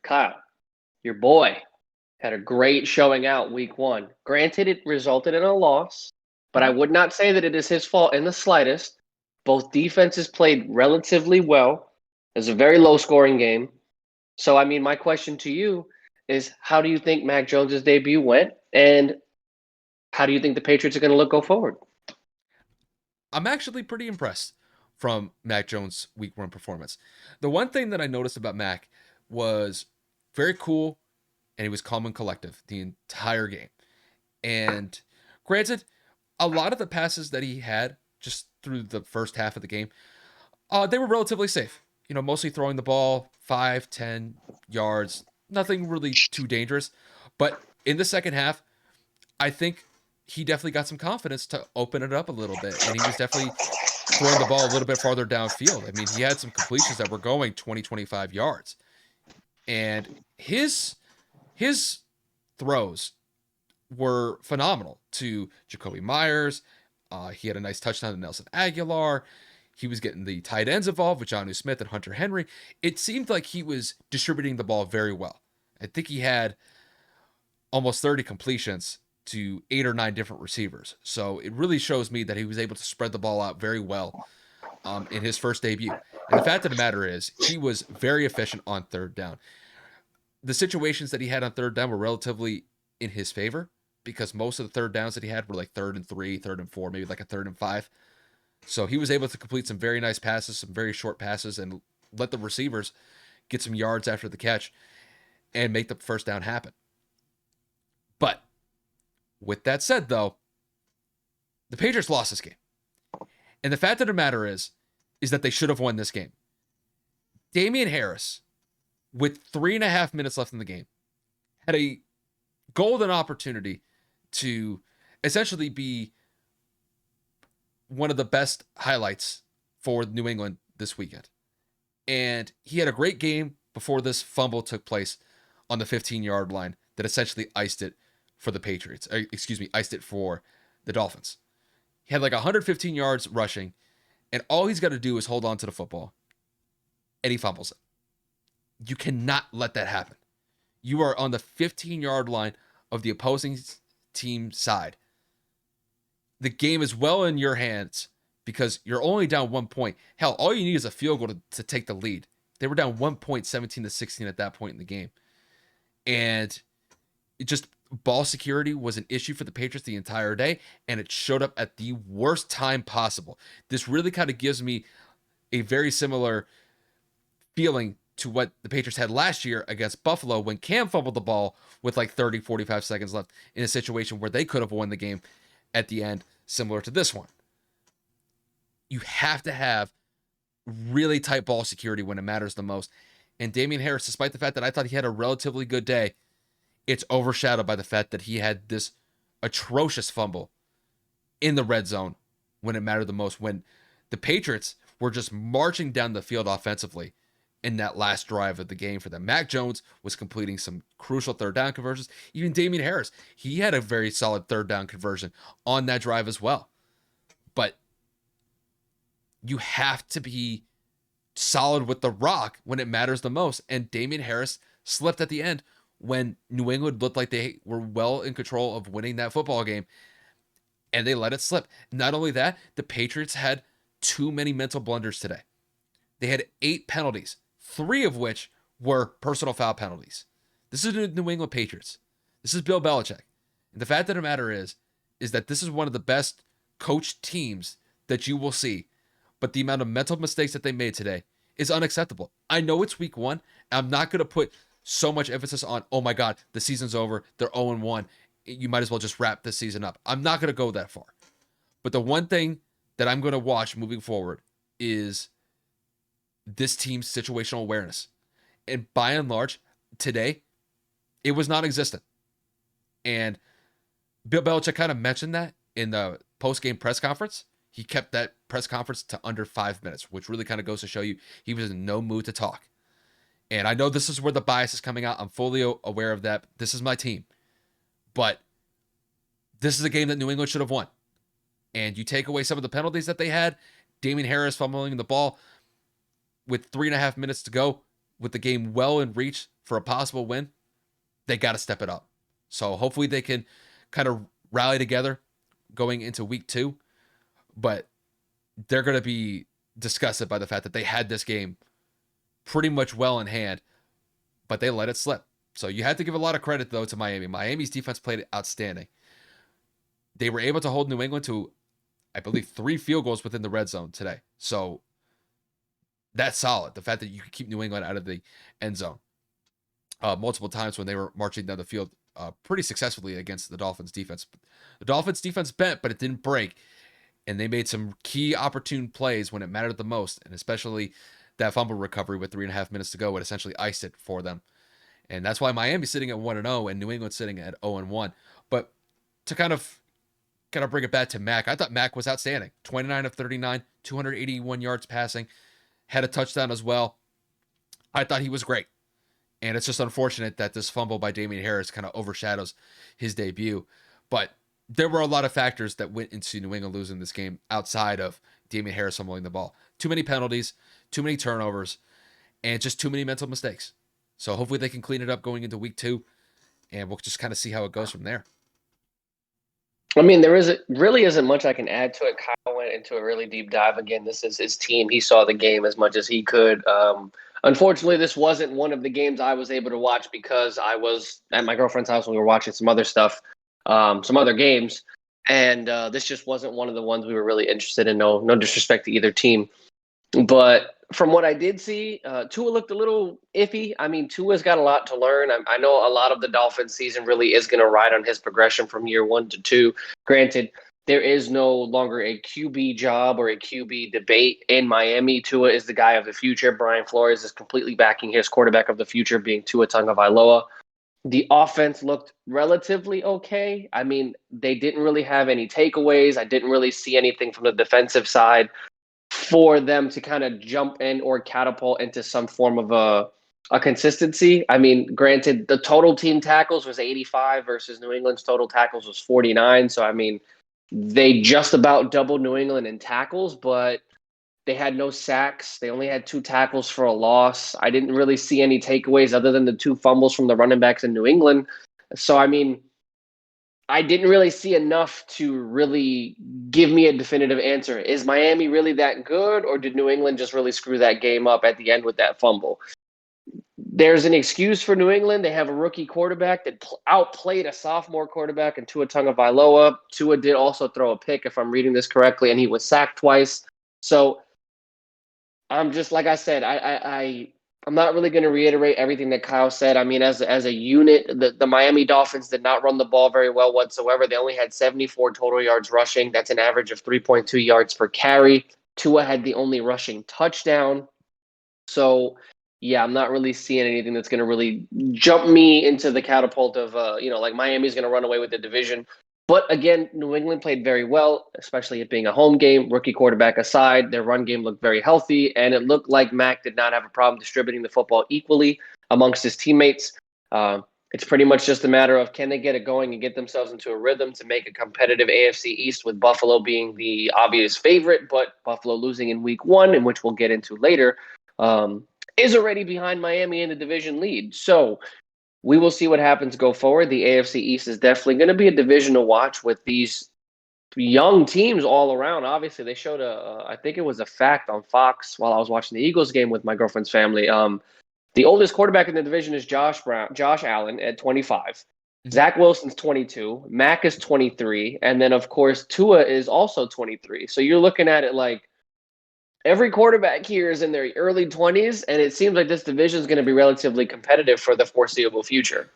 Kyle, your boy had a great showing out week one. Granted, it resulted in a loss, but I Mhm. would not say that it is his fault in the slightest. Both defenses played relatively well. It was a very low scoring game. So, I mean, my question to you is how do you think Mac Jones's debut went? And how do you think the Patriots are going to look go forward? I'm actually pretty impressed from Mac Jones' week one performance. The one thing that I noticed about Mac was very cool and he was calm and collective the entire game. And granted, a lot of the passes that he had just through the first half of the game, they were relatively safe. Mostly throwing the ball 5, 10 yards, nothing really too dangerous. But in the second half, I think he definitely got some confidence to open it up a little bit. And he was definitely throwing the ball a little bit farther downfield. I mean, he had some completions that were going 20, 25 yards. And his throws were phenomenal to Jacoby Myers. He had a nice touchdown to Nelson Aguilar. He was getting the tight ends involved with Jonnu Smith and Hunter Henry. It seemed like he was distributing the ball very well. I think he had almost 30 completions to 8 or 9 different receivers. So it really shows me that he was able to spread the ball out very well in his first debut. And the fact of the matter is, he was very efficient on third down. The situations that he had on third down were relatively in his favor because most of the third downs that he had were like 3rd and 3, 3rd and 4, maybe like a 3rd and 5. So he was able to complete some very nice passes, some very short passes, and let the receivers get some yards after the catch and make the first down happen. But with that said, though, the Patriots lost this game. And the fact of the matter is that they should have won this game. Damian Harris, with 3.5 minutes left in the game, had a golden opportunity to essentially be one of the best highlights for New England this weekend. And he had a great game before this fumble took place on the 15-yard line that essentially iced it for the Patriots. Iced it for the Dolphins. He had like 115 yards rushing, and all he's got to do is hold on to the football, and he fumbles it. You cannot let that happen. You are on the 15-yard line of the opposing team side. The game is well in your hands because you're only down 1 point. Hell, all you need is a field goal to take the lead. They were down 1 point, 17-16 at that point in the game. And it just ball security was an issue for the Patriots the entire day, and it showed up at the worst time possible. This really kind of gives me a very similar feeling to what the Patriots had last year against Buffalo when Cam fumbled the ball with like 30, 45 seconds left in a situation where they could have won the game at the end, similar to this one. You have to have really tight ball security when it matters the most. And Damian Harris, despite the fact that I thought he had a relatively good day, it's overshadowed by the fact that he had this atrocious fumble in the red zone when it mattered the most, when the Patriots were just marching down the field offensively in that last drive of the game for them. Mac Jones was completing some crucial third down conversions. Even Damian Harris, he had a very solid third down conversion on that drive as well. But you have to be solid with the rock when it matters the most. And Damian Harris slipped at the end when New England looked like they were well in control of winning that football game, and they let it slip. Not only that, the Patriots had too many mental blunders today. They had 8 penalties, 3 of which were personal foul penalties. This is the New England Patriots. This is Bill Belichick. And the fact of the matter is that this is one of the best coached teams that you will see. But the amount of mental mistakes that they made today is unacceptable. I know it's week one. I'm not going to put so much emphasis on, oh my God, the season's over. They're 0-1. You might as well just wrap this season up. I'm not going to go that far. But the one thing that I'm going to watch moving forward is this team's situational awareness. And by and large, today, it was non-existent. And Bill Belichick kind of mentioned that in the post-game press conference. He kept that press conference to under 5 minutes, which really kind of goes to show you he was in no mood to talk. And I know this is where the bias is coming out. I'm fully aware of that. This is my team. But this is a game that New England should have won. And you take away some of the penalties that they had, Damian Harris fumbling the ball with 3.5 minutes to go, with the game well in reach for a possible win, they got to step it up. So hopefully they can kind of rally together going into week 2. But they're going to be disgusted by the fact that they had this game pretty much well in hand, but they let it slip. So you had to give a lot of credit, though, to Miami. Miami's defense played outstanding. They were able to hold New England to, I believe, 3 field goals within the red zone today. So that's solid. The fact that you could keep New England out of the end zone multiple times when they were marching down the field pretty successfully against the Dolphins defense. The Dolphins defense bent, but it didn't break. And they made some key opportune plays when it mattered the most, and especially that fumble recovery with 3.5 minutes to go, it essentially iced it for them. And that's why Miami's sitting at 1-0 and New England's sitting at 0-1. But to kind of bring it back to Mac, I thought Mac was outstanding. 29 of 39, 281 yards passing, had a touchdown as well. I thought he was great. And it's just unfortunate that this fumble by Damian Harris kind of overshadows his debut. But there were a lot of factors that went into New England losing this game outside of Damian Harris fumbling the ball. Too many penalties, too many turnovers, and just too many mental mistakes. So hopefully they can clean it up going into week 2, and we'll just kind of see how it goes from there. I mean, really isn't much I can add to it. Kyle went into a really deep dive. Again, this is his team. He saw the game as much as he could. Unfortunately, this wasn't one of the games I was able to watch because I was at my girlfriend's house and we were watching some other stuff, some other games. And this just wasn't one of the ones we were really interested in. No disrespect to either team. But from what I did see, Tua looked a little iffy. I mean, Tua's got a lot to learn. I know a lot of the Dolphins season really is going to ride on his progression from year 1 to 2. Granted, there is no longer a QB job or a QB debate in Miami. Tua is the guy of the future. Brian Flores is completely backing his quarterback of the future, being Tua Tagovailoa. The offense looked relatively okay. I mean, they didn't really have any takeaways. I didn't really see anything from the defensive side for them to kind of jump in or catapult into some form of a consistency. I mean, granted, the total team tackles was 85 versus New England's total tackles was 49. So, I mean, they just about doubled New England in tackles, but they had no sacks. They only had 2 tackles for a loss. I didn't really see any takeaways other than the 2 fumbles from the running backs in New England. So, I mean, I didn't really see enough to really give me a definitive answer. Is Miami really that good, or did New England just really screw that game up at the end with that fumble? There's an excuse for New England. They have a rookie quarterback that outplayed a sophomore quarterback in Tua Tagovailoa. Tua did also throw a pick, if I'm reading this correctly, and he was sacked twice. So I'm just, like I said, I'm not really going to reiterate everything that Kyle said. I mean, as a unit, the Miami Dolphins did not run the ball very well whatsoever. They only had 74 total yards rushing. That's an average of 3.2 yards per carry. Tua had the only rushing touchdown. So, yeah, I'm not really seeing anything that's going to really jump me into the catapult of, like Miami's going to run away with the division. But again, New England played very well, especially it being a home game. Rookie quarterback aside, their run game looked very healthy, and it looked like Mac did not have a problem distributing the football equally amongst his teammates. It's pretty much just a matter of can they get it going and get themselves into a rhythm to make a competitive AFC East, with Buffalo being the obvious favorite, but Buffalo losing in week 1, in which we'll get into later, is already behind Miami in the division lead. So we will see what happens go forward. The AFC East is definitely going to be a division to watch with these young teams all around. Obviously, they showed I think it was a fact on Fox while I was watching the Eagles game with my girlfriend's family. The oldest quarterback in the division is Josh Allen at 25. Mm-hmm. Zach Wilson's 22. Mac is 23. And then, of course, Tua is also 23. So you're looking at it like every quarterback here is in their early 20s, and it seems like this division is going to be relatively competitive for the foreseeable future.